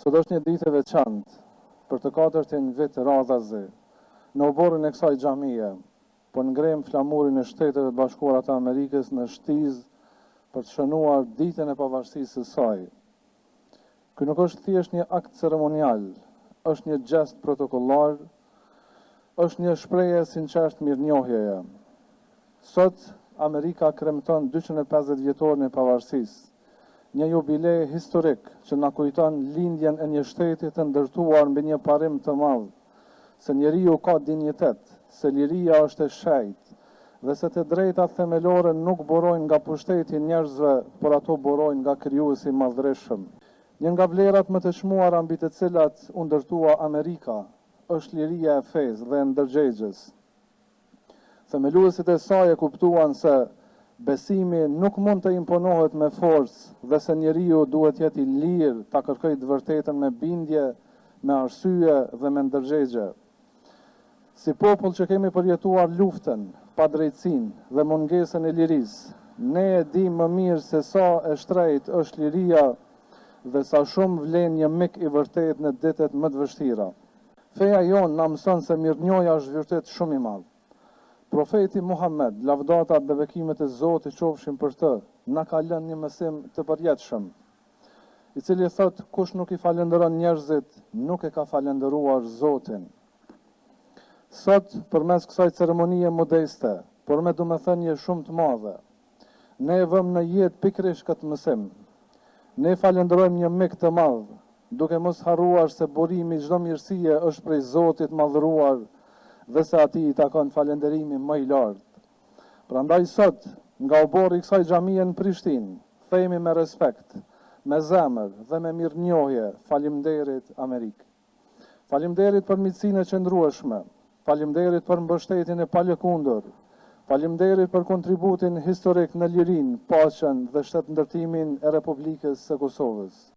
Sot është një ditë e veçantë për të 4-tin vit radhazi. Në oborrin e kësaj xhamie, po ngrem flamurin e Shteteve të Bashkuara të Amerikës në shtizë për të shënuar ditën e pavarësisë së saj. Ky nuk është thjesht një akt ceremonial, është një gest protokollar, është një shprehje sinqerte mirënjohjeje. Sot Amerika kremton 250 vjetorin e pavarësisë, një jubilej historik që na kujton lindjen e një shteti të ndërtuar mbi një parim të madh, se njeriu ka dinjitet, se liria është e shejtë dhe se të drejtat themelore nuk burojnë nga pushteti i njerëzve, por ato burojnë nga krijuesi i madhëreshëm. Një nga vlerat më të çmuara mbi të cilat u ndërtua Amerika është liria e fesë dhe e ndërgjegjës. Themeluesit e saj e kuptuan se besimi nuk mund të imponohet me forcë dhe se njeriu duhet jetë i lirë ta kërkojë të vërtetën me bindje, me arsye dhe me ndërgjegje. Si popull që kemi përjetuar luftën, padrejtësinë dhe mungesën e lirisë, ne e dimë më mirë se sa e shtrejtë është liria dhe sa shumë vlen një mik i vërtet në ditët më të vështira. Feja jonë na mëson se mirënjohja është vërtet shumë i madh. Profeti Muhammed, lavdata dhe bekimet e Zotit qofshin për të, na ka lënë një mësim të përjetshëm, i cili thot kush nuk i falenderon njerëzit, nuk e ka falenderuar Zotin. Sot, përmes kësaj ceremonie modeste, por me domethënie shumë të madhe, ne e vëmë në jetë pikërisht këtë mësim. Ne falenderojmë një mik të madh, duke mos harruar se burimi i çdo mirësie është prej Zotit madhëruar dhe se atij i takon falënderimi më i lartë. Prandaj sot, nga oborri i kësaj xhamie në Prishtinë, themi me respekt, me zemër dhe me mirënjohje, faleminderit Amerikë. Faleminderit për miqësinë e qëndrueshme, faleminderit për mbështetjen e palëkundur, faleminderit për kontributin historik në lirinë, paqen dhe shtetëndërtimin e Republikës së Kosovës.